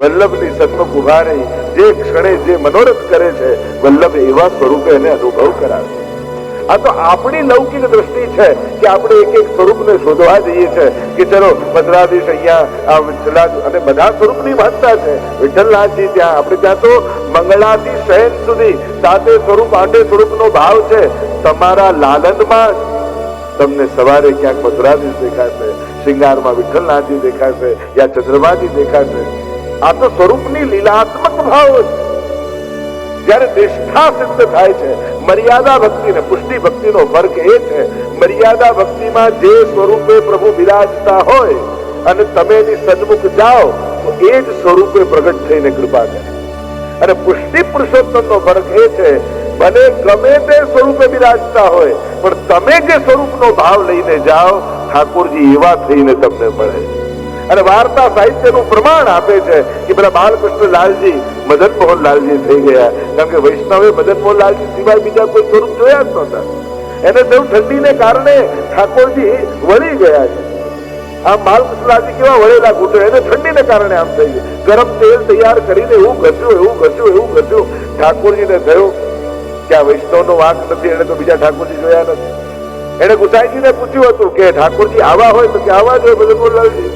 વલ્લભની સન્મુખ ઉભા રહી જે ક્ષણે જે મનોરથ કરે છે વલ્લભ એવા સ્વરૂપે એને અનુભવ કરાવે. આ તો આપણી લૌકિક દ્રષ્ટિ છે કે આપણે એક એક સ્વરૂપને શોધવા જઈએ છે કે ચલો મદ્રાધીશ અહીંયા અને બધા સ્વરૂપની મહત્તા છે. વિઠ્ઠલનાથજી ત્યાં આપણે ત્યાં તો મંગળાથી શયન સુધી 7 સ્વરૂપ 8 સ્વરૂપનો ભાવ છે. તમારા લાલનમાં તમને સવારે ક્યાંક મધુરાધીશ દેખાશે, શિંગારમાં વિઠ્ઠલનાથજી દેખાશે, યા ચંદ્રમાજી દેખાશે. આ તો સ્વરૂપની લીલાત્મક ભાવ છે. જયારે નિષ્ઠા સિદ્ધ થાય છે, મર્યાદા ભક્તિ ને પુષ્ટિ ભક્તિનો ફરક એ છે, મર્યાદા ભક્તિમાં જે સ્વરૂપે પ્રભુ બિરાજતા હોય અને તમે એની સન્મુખ જાઓ તો એ જ સ્વરૂપે પ્રગટ થઈને કૃપા કરે. અને પુષ્ટિ પુરુષોત્તમનો ફરક એ છે, ભલે ગમે તે સ્વરૂપે બિરાજતા હોય પણ તમે જે સ્વરૂપનો ભાવ લઈને જાઓ ઠાકોરજી એવા થઈને તમને મળે. અને વાર્તા સાહિત્યનું પ્રમાણ આપે છે કે પેલા બાલકૃષ્ણ લાલજી મદન મોહન લાલજી થઈ ગયા, કારણ કે વૈષ્ણવે મદન મોહન લાલજી સિવાય બીજા કોઈ સ્વરૂપ જોયા જ નહોતા. એને તેવું ઠંડીને કારણે ઠાકોરજી વળી ગયા છે. આમ બાલકૃષ્ણ લાલજી કેવા વળેલા ઘૂંટે, એને ઠંડીને કારણે આમ થઈ ગયું. ગરમ તેલ તૈયાર કરીને એવું ઘસ્યું. ઠાકોરજીને થયું કે આ વૈષ્ણવનો વાંક નથી, એને તો બીજા ઠાકોરજી જોયા નથી. એને ગુસાઈજીને પૂછ્યું હતું કે ઠાકોરજી આવા હોય તો કે આવા જ હોય મદન મોહન લાલજી.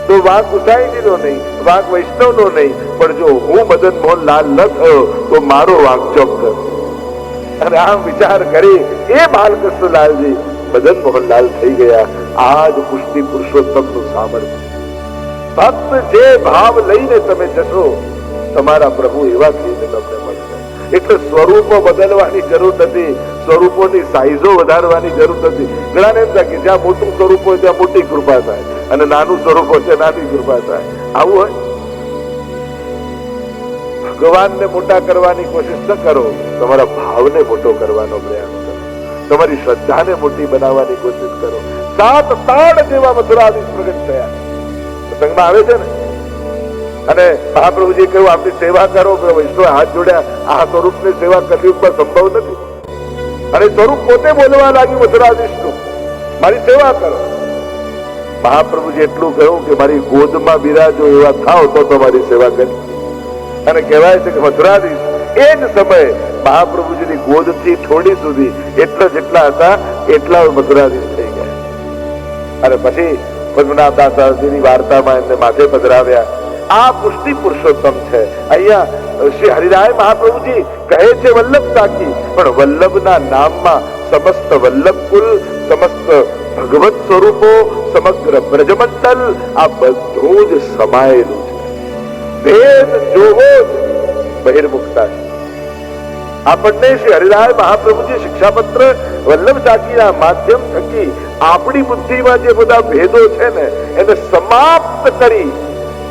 તો વાંક ગુસાઈજીનો નહીં, વાંક વૈષ્ણવનો નહીં, પણ જો હું મદન મોહન લાલ ન થયો તો મારો વાંક ચોક્કસ. અને આમ વિચાર કરી એ બાલકૃષ્ણ લાલજી મદન મોહન લાલ થઈ ગયા. આ જ પુષ્ટિ પુરુષોત્તમનું સામર્થ્ય. ફક્ત જે ભાવ લઈને તમે જશો તમારા પ્રભુ એવા થઈને તમને મળશે. એટલે સ્વરૂપો બદલવાની જરૂર નથી, સ્વરૂપોની સાઈઝો વધારવાની જરૂર નથી. ઘણાને એમ થાય કે જ્યાં મોટું સ્વરૂપ હોય ત્યાં મોટી કૃપા થાય અને નાનું સ્વરૂપ હોય ત્યાં નાની કૃપા થાય. આવું હોય? ભગવાનને મોટા કરવાની કોશિશ ન કરો, તમારા ભાવને મોટો કરવાનો પ્રયાસ કરો, તમારી શ્રદ્ધાને મોટી બનાવવાની કોશિશ કરો. 7 તાળ જેવા મથુરાધીશ પ્રગટ થયા પ્રસંગમાં આવે છે ને. અને મહાપ્રભુજી કહ્યું આપની સેવા કરો. વૈષ્ણવ હાથ જોડ્યા, આ સ્વરૂપની સેવા કલયુગમાં સંભવ નથી. અને સ્વરૂપ પોતે બોલવા લાગ્યું મથુરાધીશનું, મારી સેવા કરો. મહાપ્રભુજી એટલું કહ્યું કે મારી ગોદમાં બિરાજો એવા થાવ તો તમારી સેવા કરી. અને કહેવાય છે કે મથુરાધીશ એ જ સમયે મહાપ્રભુજીની ગોદથી થોડી સુધી એટલા જેટલા હતા એટલા મથુરાધીશ થઈ ગયા. અને પછી પદ્મનાભદાસજીની વાર્તામાં એમને માથે પધરાવ્યા. આ પુષ્ટિ પુરુષોત્તમ છે. અહીંયા શ્રી હરિરાય મહાપ્રભુજી કહે છે વલ્લભ સાખી, પણ વલ્લભના નામમાં સમસ્ત વલ્લભ કુલ, સમસ્ત ભગવત સ્વરૂપો, સમગ્ર બ્રજમંડલ આ બધું જ સમાયેલું છે. ભેદ જોવો જ બહિર્મુખતા છે. આપણને શ્રી હરિરાય મહાપ્રભુજી શિક્ષાપત્ર વલ્લભ સાખીના માધ્યમ થકી આપણી બુદ્ધિમાં જે બધા ભેદો છે ને એને સમાપ્ત કરી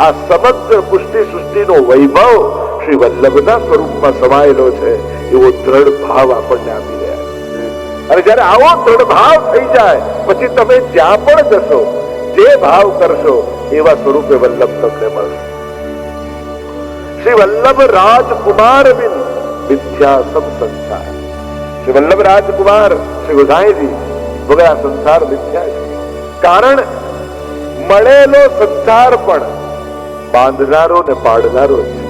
આ સમગ્ર પુષ્ટિ સૃષ્ટિનો વૈભવ શ્રી વલ્લભના સ્વરૂપમાં સમાયેલો છે એવો દ્રઢ ભાવ આપણને આપી રહ્યા. અને જયારે આવો દ્રઢ ભાવ થઈ જાય પછી તમે જ્યાં પણ જશો, જે ભાવ કરશો એવા સ્વરૂપે વલ્લભ તમને મળશે. શ્રી વલ્લભ રાજકુમાર બિન વિદ્યા સબ સંસાર. શ્રી વલ્લભ રાજકુમાર શ્રી ગોસાઈજી વગર આ સંસાર મિથ્યા છે. કારણ મળેલો સંસાર પણ બાંધનારો ને પાડનારો છે.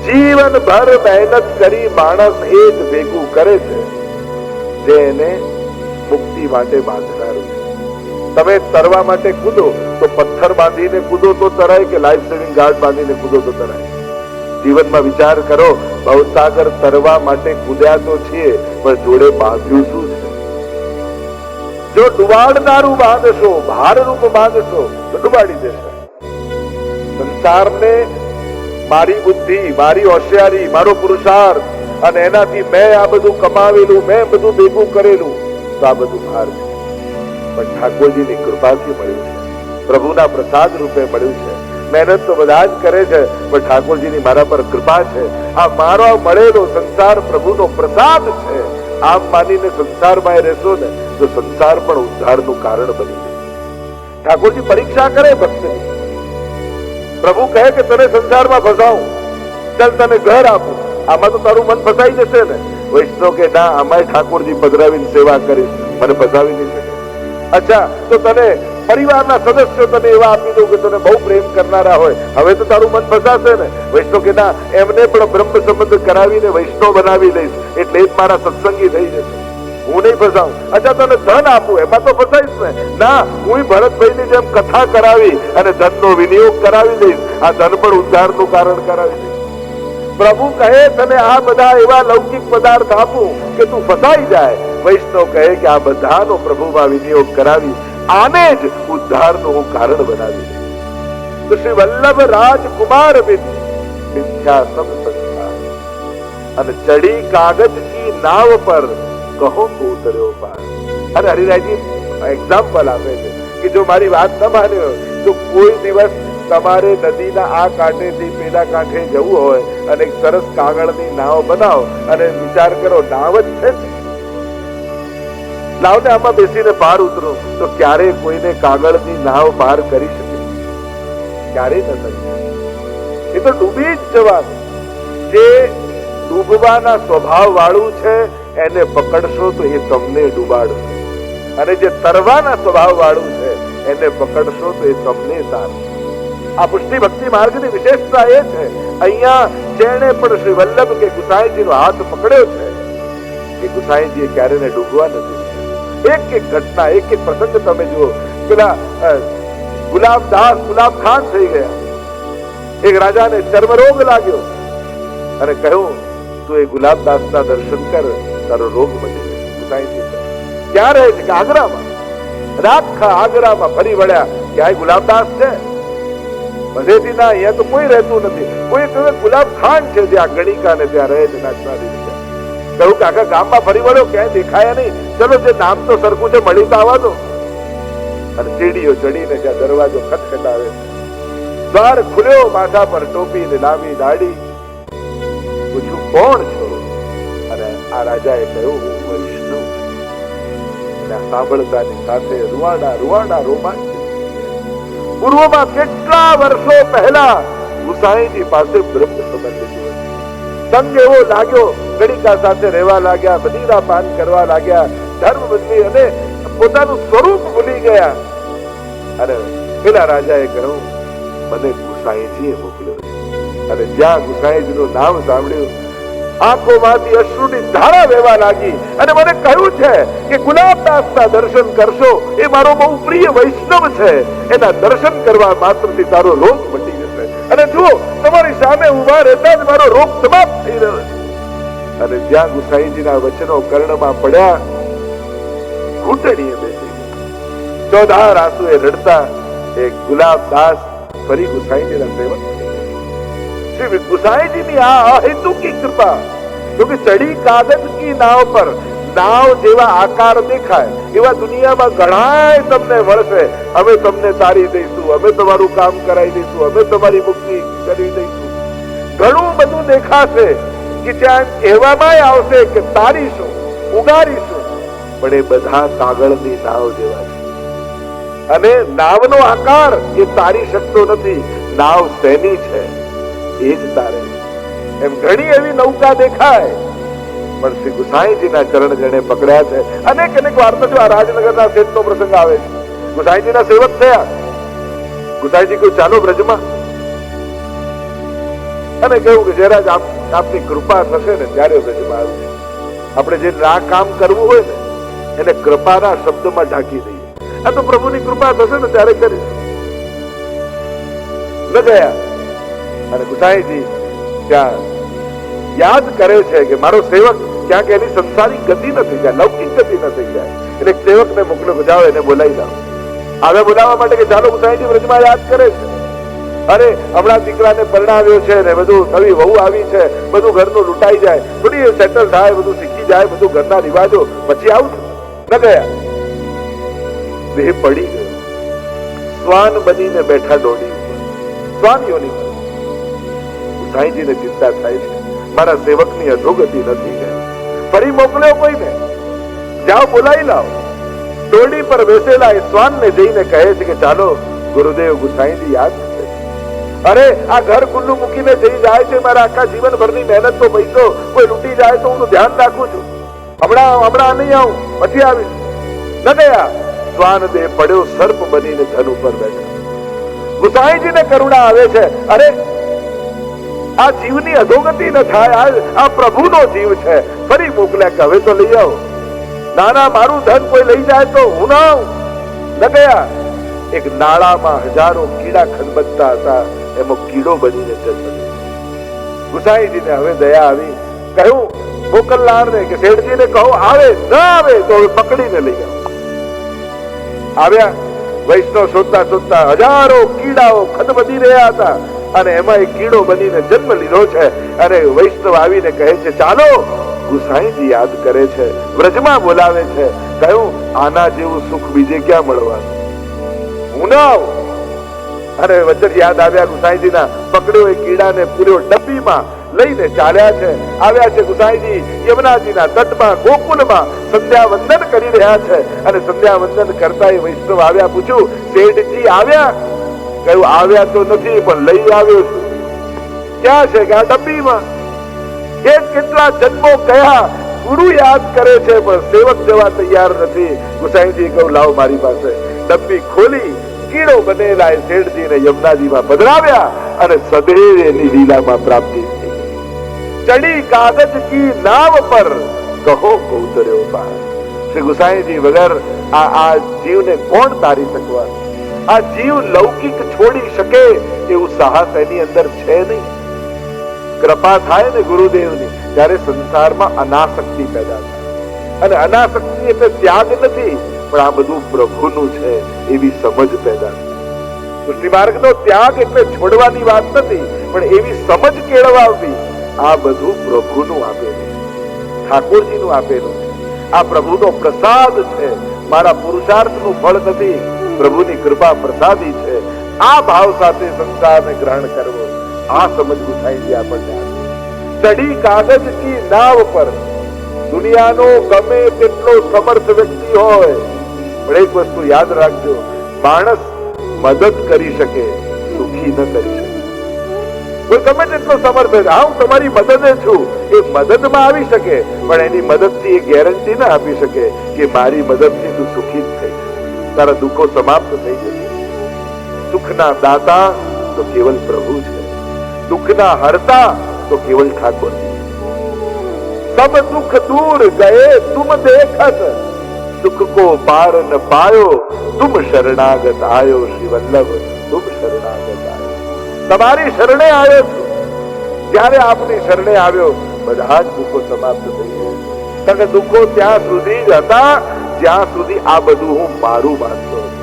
જીવનભર મહેનત કરી માણસ એ જ ભેગું કરે છે જે એને મુક્તિ માટે બાંધનારું છે. તમે તરવા માટે કૂદો તો પથ્થર બાંધીને કૂદો તો તરાય કે લાઈફ સેવિંગ ગાર્ડ બાંધીને કૂદો તો તરાય? જીવનમાં વિચાર કરો, ભવસાગર તરવા માટે કૂદ્યા તો છીએ પણ જોડે બાંધ્યું શું છે? જો ડુબાડનારું બાંધશો, ભારરૂપ બાંધશો તો ડુબાડી દેશે. સંસારને મારી બુદ્ધિ, મારી હોશિયારી, મારો પુરુષાર્થ અને એનાથી મેં આ બધું કમાવેલું, મેં બધું ભેગું કરેલું તો આ બધું ભાર છે. પણ ઠાકોરજીની કૃપાથી મળ્યું છે, પ્રભુના પ્રસાદ રૂપે મળ્યું છે. મહેનત તો બધા જ કરે છે પણ ઠાકોરજીની મારા પર કૃપા છે. આ મારો મળેલો સંસાર પ્રભુનો પ્રસાદ છે. આમ માનીને સંસારમાં રહેશો ને તો સંસાર પણ ઉદ્ધારનું કારણ બની જશે. ઠાકોરજી પરીક્ષા કરે ભક્તની. પ્રભુ કહે કે તને સંસારમાં ફસાવું, ચાલ તને ઘર આપું, આમાં તો તારું મન ફસાઈ જશે ને. વૈષ્ણવ કે ના, આમાં ઠાકોરજી પધરાવીને સેવા કરીશ, મને ફસાવી નહીં શકે. અચ્છા તો તને પરિવારના સદસ્યો તને એવા આપી દઉં કે તને બહુ પ્રેમ કરનારા હોય, હવે તો તારું મન ફસાશે ને. વૈષ્ણવ કે ના, એમને પણ બ્રહ્મ સંબંધ કરાવીને વૈષ્ણવ બનાવી લઈશ, એટલે જ મારા સત્સંગી થઈ જશે. હું નહીં ફસાવું. અચ્છા, તને ધન આપું, એમાં તો ફસાઈશ ને. ના, હું ભરતભાઈની જેમ કથા કરાવી અને ધનનો વિનિયોગ કરાવી દઈશ. આ ધન પણ ઉદ્ધારનું કારણ કરાવી દઈશ. પ્રભુ કહે તને આ બધા એવા લૌકિક પદાર્થ આપું કે તું ફસાઈ જાય. વૈષ્ણવ કહે કે આ બધાનો પ્રભુમાં વિનિયોગ કરાવી આને જ ઉદ્ધારનું હું કારણ બનાવી દઈશ. તો શ્રી વલ્લભ રાજકુમાર મિથ્યા સબ સંસાર અને ચડી કાગજ કી નાવ પર કહો તો ઉતર્યો પાર. અને હરિરાયજી એક્ઝામ્પલ આપે છે કે જો મારી વાત ન માન્યો તો કોઈ દિવસ તમારે નદીના આ કાંઠેથી પેલા કાંઠે જવું હોય અને એક સરસ કાગળની નાવ બનાવો અને વિચાર કરો નાવ જ છે, લાવને આમાં બેસીને પાર ઉતરો, તો ક્યારે કોઈને કાગળની નાવ પાર કરી શકે? ક્યારે ન કરી. એ તો ડૂબી જ જવાનું. જે ડૂબવાના સ્વભાવ વાળું છે એને પકડશો તો એ તમને ડૂબાડશે, અને જે તરવાના સ્વભાવ વાળું છે એને પકડશો તો એ તમને તારશે. આ પુષ્ટિ ભક્તિ માર્ગની વિશેષતા એ છે, અહીંયા જેણે પણ શ્રી વલ્લભ કે ગુસાઈજીનો હાથ પકડ્યો છે એ ગુસાઈજીએ ક્યારે ડૂબવા નથી. એક એક ઘટના, એક એક પ્રસંગ તમે જુઓ. પેલા ગુલાબ ખાન થઈ ગયા. એક રાજાને ચર્મરોગ લાગ્યો અને કહ્યું તું એ ગુલાબદાસના દર્શન કર, તારો રોગ મટી જશે. ગુસાઈજી ક્યાં રહે છે? કે આગ્રામાં. આખા આગ્રામાં ફરી વળ્યા, ક્યાંય ગુલાબદાસ છે? બધેથી ના, અહીંયા તો કોઈ રહેતું નથી. કોઈ કહે ગુલાબ ખાન છે જ્યાં ગણિકા ને ત્યાં રહે છે નાચનારી. કહ્યું કે આખા ગામમાં ફરી વળ્યો, ક્યાંય દેખાયા નહીં. ચલો, જે નામ તો સરખું છે મળી તો આવવા દો. અને સીડીઓ ચડીને જ્યાં દરવાજો ખટખટાવે, દ્વાર ખુલ્યો, માથા પર ટોપી ને લાંબી દાઢી. પૂછ્યું કોણ છો? અને આ રાજાએ કહ્યું હું વૈષ્ણવ છું. અને સાંભળતાની સાથે રૂવાડા રોમાંચ. પૂર્વમાં કેટલા વર્ષો પહેલા ગુસાઈજી પાસે બ્રહ્મ સંબંધ જોયો. સંગ એવો લાગ્યો, ગણિકા સાથે રહેવા લાગ્યા, મદિરા પાન કરવા લાગ્યા, ધર્મ બદલી અને પોતાનું સ્વરૂપ ભૂલી ગયા. અને પેલા રાજાએ કહ્યું મને ગુસાઈજીએ મોકલ્યો છે. અને જ્યાં ગુસાઈજીનું નામ સાંભળ્યું આંખોમાંથી અશ્રુની ધારા વહેવા લાગી અને મને કહ્યું છે કે ગુલાબદાસના દર્શન કરશો, એ મારો બહુ પ્રિય વૈષ્ણવ છે, એના દર્શન કરવા માત્રથી તારો રોગ મટી જશે. અને જુઓ, તમારી સામે ઉભા રહેતા જ મારો રોગ સમાપ્ત થઈ રહ્યો છે. અને જ્યાં ગુસાઈજીના વચનો કર્ણમાં પડ્યા, ઘૂંટણીએ બેસી ગયા. ચોધાર આંસુએ રડતા એક ગુલાબદાસ ફરી ગુસાઈજીના સેવક થઈ ગયા. श्री गुसाई जी आ अहेतु की कृपा, क्योंकि चढ़ी कागज की नाव पर नाव जेवा आकार देखाय एवा दुनियाમાં ઘણાય તમને મળશે. અમે તમને તારી દઈશું, અમે તમારું કામ કરાવી દઈશું, અમે તમારી મુક્તિ કરી દઈશું. ઘણું બધું દેખાશે કે ત્યાં કહેવામાં આવશે કે તારીશું, ઉગારીશું, પણ એ બધા કાગળની નાવ જેવા છે. અને નાવનો આકાર એ તારી શકતો નથી. નાવ શેની છે એ જ તારે. એમ ઘણી એવી નૌકા દેખાય, પણ શ્રી ગુસાઈજીના ચરણ જેને પકડ્યા છે. અનેક વાર તો જો આ રાજનગરના શેઠનો પ્રસંગ આવે છે, ગુસાઈજીના સેવક થયા. ગુસાઈજી કહ્યું ચાલો બ્રજમાં, અને કહ્યું કે જરા આપની કૃપા થશે ને ત્યારે બ્રજમાં આવશે. આપણે જે ના કામ કરવું હોય ને એને કૃપાના શબ્દમાં ઢાંકી દઈએ. આ તો પ્રભુની કૃપા થશે ને ત્યારે કરીશું. ન ગયા. અને ગુસાઈજી ત્યાં યાદ કરે છે કે મારો સેવક ક્યાંક એની સંસારી ગતિ ન થઈ જાય, લૌકિક ગતિ ન થઈ જાય. એટલે સેવક ને મોકલો, જાઓ એને બોલાવી લાવો. આવે બોલાવવા માટે કે ચાલો. ગુસાઈજી વ્રજમાં યાદ કરે છે, અરે હમણાં દીકરાને પરણાવ્યો છે ને બધું, નવી વહુ આવી છે, બધું ઘરનું લૂંટાઈ જાય, થોડી સેટલ થાય, બધું શીખી જાય, બધું ઘરના રિવાજો, પછી આવું ન ગયા. દેહ પડી ગયો, શ્વાન બનીને બેઠા ડોડી, શ્વાનીઓની. ગુસાઈજીને ચિંતા થાય છે, મારા સેવકની અધોગતિ નથી છે. ફરી મોકલ્યો કોઈને, જાઓ બોલાવી લાવો. ડોડી પર બેસેલા એ શ્વાનને જઈને કહે છે કે ચાલો ગુરુદેવ ગુસાઈજી યાદ કરે. અરે આ ઘર ખુલ્લું મૂકીને જઈ જાય છે, મારા આખા જીવનભરની મહેનત તો પૈસો કોઈ લૂંટી જાય તો હું ધ્યાન રાખું છું. હમણાં નહીં આવું, પછી આવીશ. ન ગયા. શ્વાન દેહ પડ્યો સર્પ બનીને ધન ઉપર બેઠા. ગુસાઈજીને કરુણા આવે છે, અરે આ જીવની અધોગતિ ન થાય, આ પ્રભુનો જીવ છે, ફરી મોકલ્યા કે હવે તો લઈ આવો. નાના મારું ધન કોઈ લઈ જાય તો હું ના આવું. ન ગયા. એક નાળામાં હજારો કીડા ખનબજતા હતા, એમાં કીડો બનીને જન્મ લીધો. ગુસાઈજીને હવે દયા આવી, કહ્યું મોકલનારને કે શેઠજીને કહો આવે, ન આવે તો હવે પકડીને લઈ આવો. આવ્યા. વૈષ્ણવ શોધતા શોધતા હજારો કીડાઓ ખનબદી રહ્યા હતા અને એમાં એક કીડો બનીને જન્મ લીધો છે. અને વૈષ્ણવ આવીને કહે છે ચાલો, ગુસાઈજી યાદ કરે છે, વ્રજમાં બોલાવે છે. કહ્યું આના જેવું સુખ બીજે ક્યાં મળવાનું, હું ના આવું. અને વચન યાદ આવ્યા ગુસાઈજીના. પકડ્યો એ કીડાને પૂર્યો ડબ્બીમાં લઈને ચાલ્યા છે. આવ્યા છે ગુસાઈજી યમુનાજીના તટમાં ગોકુલમાં સંધ્યા વંદન કરી રહ્યા છે. અને સંધ્યા વંદન કરતા એ વૈષ્ણવ આવ્યા. પૂછ્યું શેઠજી આવ્યા? કહ્યું આવ્યા તો નથી પણ લઈ આવ્યો છું. ક્યાં છે? કે આ ડબ્બીમાં. એ કેટલા જન્મો કયા, ગુરુ યાદ કરે છે પણ સેવક જવા તૈયાર નથી. ગુસાઈજી કહ્યું લાવો મારી પાસે. ડબ્બી ખોલી કીડો બનેલા એ શેઠજીને યમુનાજીમાં પધરાવ્યા અને સદૈવ એની લીલામાં પ્રાપ્તિ થઈ. ચડી કાગજ કી નાવ પર કહો ઉતર્યો પાર. શ્રી ગુસાઈજી વગર આ જીવને કોણ તારી શકવાનું? આ જીવ લૌકિક છોડી શકે એવું સાહસ એની અંદર છે નહીં. કૃપા થાય ને ગુરુદેવની ત્યારે સંસારમાં અનાસક્તિ પેદા થાય. અને અનાસક્તિ એટલે ત્યાગ નથી, પણ આ બધું પ્રભુનું છે એવી સમજ પેદા થાય. પુષ્ટિ માર્ગનો ત્યાગ એટલે છોડવાની વાત નથી, પણ એવી સમજ કેળવાવી. આ બધું પ્રભુનું આપેલું, ઠાકોરજીનું આપેલું છે. આ પ્રભુનો પ્રસાદ છે, મારા પુરુષાર્થનું ફળ નથી, પ્રભુની કૃપા પ્રસાદી છે. આ ભાવ સાથે સંસારને ગ્રહણ કરવો, આ સમજ ગુસાઈજી આપણને આપે. ચડી કાગજ કી નાવ પર. દુનિયાનો ગમે તેટલો સમર્થ વ્યક્તિ હોય, પણ એક વસ્તુ યાદ રાખજો, માણસ મદદ કરી શકે, સુખી ન કરી શકે. કોઈ ગમે તેટલો સમર્થ હોય, હા હું તમારી મદદે છું, એ મદદમાં આવી શકે, પણ એની મદદથી એ ગેરંટી ના આપી શકે કે મારી મદદથી તું સુખી જ થઈ જશે, તારા દુઃખો સમાપ્ત થઈ જશે. સુખના દાતા તો કેવલ પ્રભુ છે, દુઃખના હરતા તો કેવલ ઠાકોર. સબ દુઃખ દૂર ગયે તુમ દેખત, સુખ કો પાર ન પાયો તુમ શરણાગત આયો. શ્રી વલ્લભ તુમ શરણાગત આયો. તમારી શરણે આવ્યો છું. જ્યારે આપની શરણે આવ્યો બધા જ દુઃખો સમાપ્ત થઈ ગયા. કારણ કે દુઃખો ત્યાં સુધી જ હતા જ્યાં સુધી આ બધું હું મારું માનતો હતો.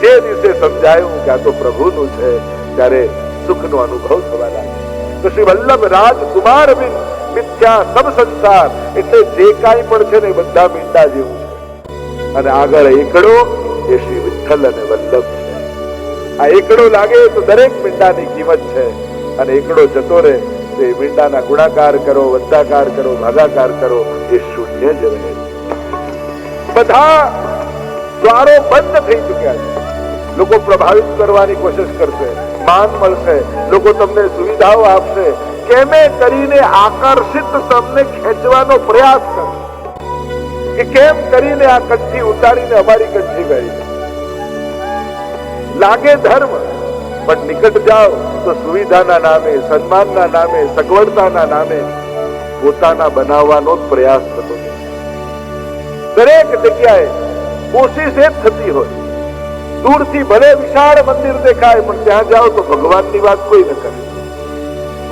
જે દિવસે સમજાયું કે આ તો પ્રભુનું છે, ત્યારે સુખનો અનુભવ થવા લાગ્યો. તો શ્રી વલ્લભ રાજ કુમાર બિન મિથ્યા સબ સંસાર, એટલે જે કાંઈ પણ છે ને એ બધા મીંડા જેવું છે. અને આગળ એકડો એ શ્રી વિઠ્ઠલ અને વલ્લભ છે. આ એકડો લાગે તો દરેક મીંડાની કિંમત છે, અને એકડો જતો રહે તો એ મીંડાના ગુણાકાર કરો, વદ્દાકાર કરો, ભાગાકાર કરો, એ શૂન્ય જ રહે. બધા દ્વારો બંધ થઈ ચુક્યા છે. લોકો પ્રભાવિત કરવાની કોશિશ કરશે, માન મળશે, લોકો તમને સુવિધાઓ આપશે, કેમે કરીને આકર્ષિત તમને ખેંચવાનો પ્રયાસ કરશે કે કેમ કરીને આ કંઠી ઉતારીને અમારી કંઠી કરી લાગે ધર્મ, પણ નિકટ જાઓ તો સુવિધાના નામે, સન્માનના નામે, સગવડતાના નામે પોતાના બનાવવાનો જ પ્રયાસ થતો. દરેક જગ્યાએ કોશિશ એ જ થતી હોય. દૂરથી ભલે વિશાળ મંદિર દેખાય, પણ ત્યાં જાઓ તો ભગવાનની વાત કોઈ ન કરે.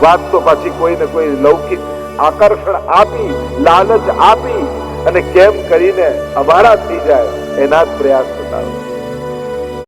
વાત તો પાછી કોઈ ને કોઈ લૌકિક આકર્ષણ આપી, લાલચ આપી અને કેમ કરીને અમારા થઈ જાય એના જ પ્રયાસ થતા હોય.